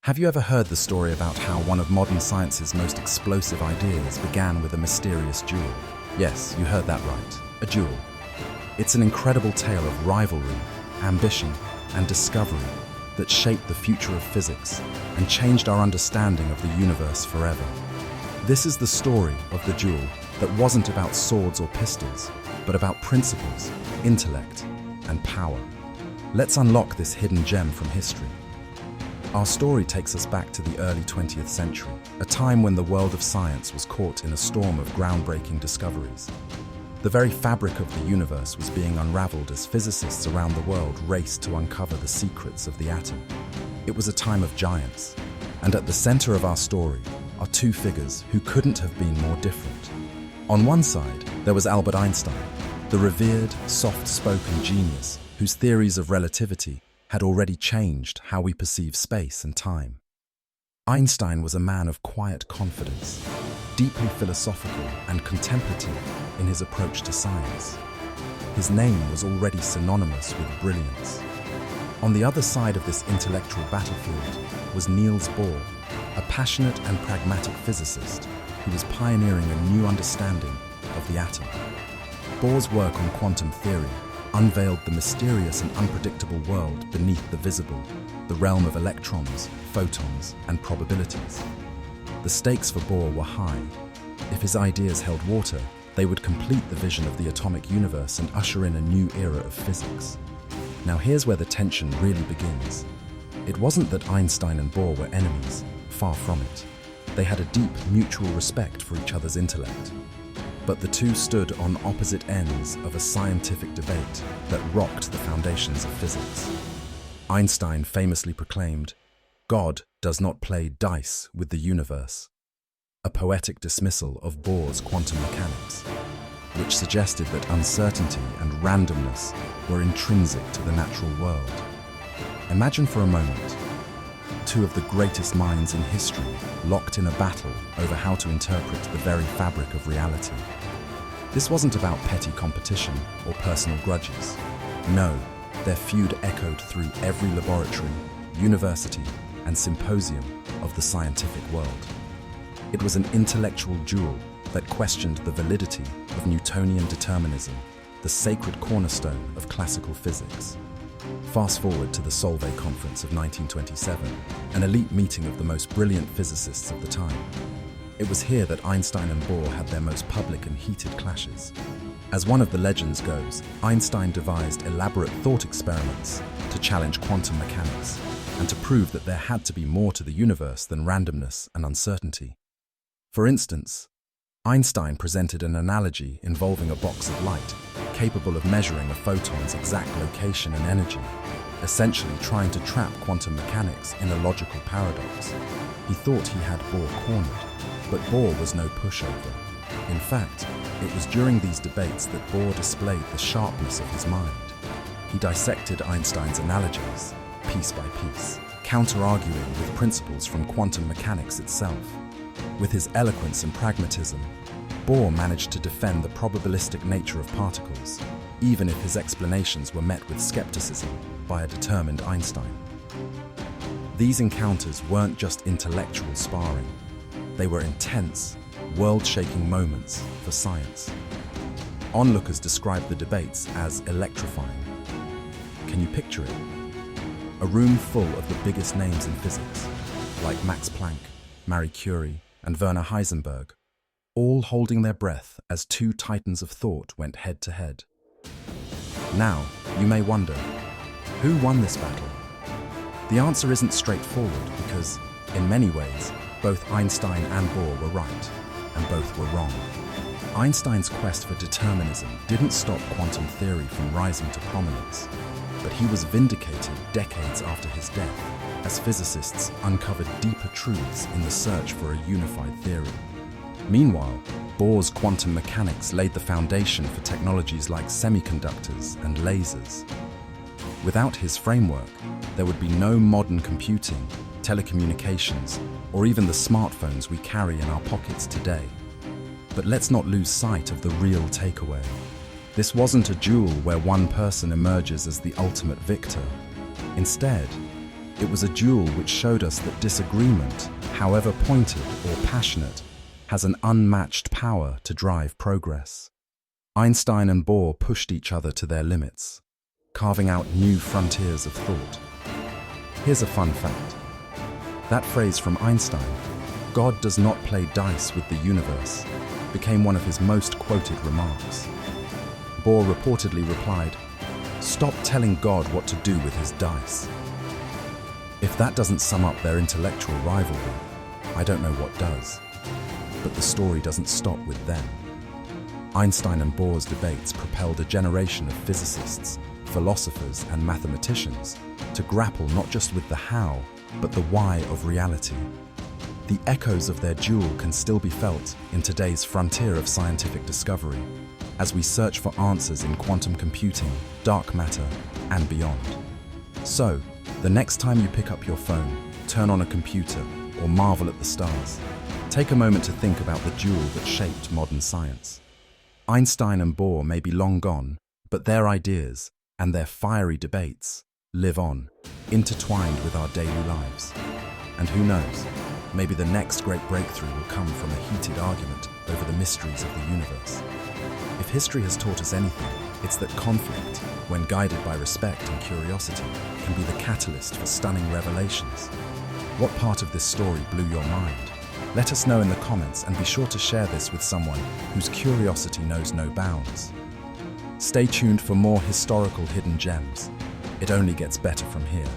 Have you ever heard the story about how one of modern science's most explosive ideas began with a mysterious duel? Yes, you heard that right, a duel. It's an incredible tale of rivalry, ambition, and discovery that shaped the future of physics and changed our understanding of the universe forever. This is the story of the duel that wasn't about swords or pistols, but about principles, intellect, and power. Let's unlock this hidden gem from history. Our story takes us back to the early 20th century, a time when the world of science was caught in a storm of groundbreaking discoveries. The very fabric of the universe was being unraveled as physicists around the world raced to uncover the secrets of the atom. It was a time of giants, and at the center of our story are two figures who couldn't have been more different. On one side, there was Albert Einstein, the revered, soft-spoken genius whose theories of relativity had already changed how we perceive space and time. Einstein was a man of quiet confidence, deeply philosophical and contemplative in his approach to science. His name was already synonymous with brilliance. On the other side of this intellectual battlefield was Niels Bohr, a passionate and pragmatic physicist who was pioneering a new understanding of the atom. Bohr's work on quantum theory unveiled the mysterious and unpredictable world beneath the visible, the realm of electrons, photons, and probabilities. The stakes for Bohr were high. If his ideas held water, they would complete the vision of the atomic universe and usher in a new era of physics. Now here's where the tension really begins. It wasn't that Einstein and Bohr were enemies, far from it. They had a deep mutual respect for each other's intellect. But the two stood on opposite ends of a scientific debate that rocked the foundations of physics. Einstein famously proclaimed, "God does not play dice with the universe," a poetic dismissal of Bohr's quantum mechanics, which suggested that uncertainty and randomness were intrinsic to the natural world. Imagine for a moment, two of the greatest minds in history locked in a battle over how to interpret the very fabric of reality. This wasn't about petty competition or personal grudges. No, their feud echoed through every laboratory, university, and symposium of the scientific world. It was an intellectual duel that questioned the validity of Newtonian determinism, the sacred cornerstone of classical physics. Fast forward to the Solvay Conference of 1927, an elite meeting of the most brilliant physicists of the time. It was here that Einstein and Bohr had their most public and heated clashes. As one of the legends goes, Einstein devised elaborate thought experiments to challenge quantum mechanics and to prove that there had to be more to the universe than randomness and uncertainty. For instance, Einstein presented an analogy involving a box of light capable of measuring a photon's exact location and energy, essentially trying to trap quantum mechanics in a logical paradox. He thought he had Bohr cornered, but Bohr was no pushover. In fact, it was during these debates that Bohr displayed the sharpness of his mind. He dissected Einstein's analogies, piece by piece, counter-arguing with principles from quantum mechanics itself. With his eloquence and pragmatism, Bohr managed to defend the probabilistic nature of particles, even if his explanations were met with skepticism by a determined Einstein. These encounters weren't just intellectual sparring. They were intense, world-shaking moments for science. Onlookers described the debates as electrifying. Can you picture it? A room full of the biggest names in physics, like Max Planck, Marie Curie, and Werner Heisenberg, all holding their breath as two titans of thought went head-to-head. Now, you may wonder, who won this battle? The answer isn't straightforward because, in many ways, both Einstein and Bohr were right, and both were wrong. Einstein's quest for determinism didn't stop quantum theory from rising to prominence, but he was vindicated decades after his death as physicists uncovered deeper truths in the search for a unified theory. Meanwhile, Bohr's quantum mechanics laid the foundation for technologies like semiconductors and lasers. Without his framework, there would be no modern computing, telecommunications, or even the smartphones we carry in our pockets today. But let's not lose sight of the real takeaway. This wasn't a duel where one person emerges as the ultimate victor. Instead, It was a duel which showed us that disagreement, however pointed or passionate, has an unmatched power to drive progress. Einstein and Bohr pushed each other to their limits, carving out new frontiers of thought. Here's a fun fact. That phrase from Einstein, "God does not play dice with the universe," became one of his most quoted remarks. Bohr reportedly replied, "Stop telling God what to do with his dice." If that doesn't sum up their intellectual rivalry, I don't know what does. But the story doesn't stop with them. Einstein and Bohr's debates propelled a generation of physicists, philosophers, and mathematicians to grapple not just with the how, but the why of reality. The echoes of their duel can still be felt in today's frontier of scientific discovery, as we search for answers in quantum computing, dark matter, and beyond. So, the next time you pick up your phone, turn on a computer, or marvel at the stars, take a moment to think about the duel that shaped modern science. Einstein and Bohr may be long gone, but their ideas and their fiery debates live on, intertwined with our daily lives. And who knows, maybe the next great breakthrough will come from a heated argument over the mysteries of the universe. If history has taught us anything, it's that conflict, when guided by respect and curiosity, can be the catalyst for stunning revelations. What part of this story blew your mind? Let us know in the comments, and be sure to share this with someone whose curiosity knows no bounds. Stay tuned for more historical hidden gems. It only gets better from here.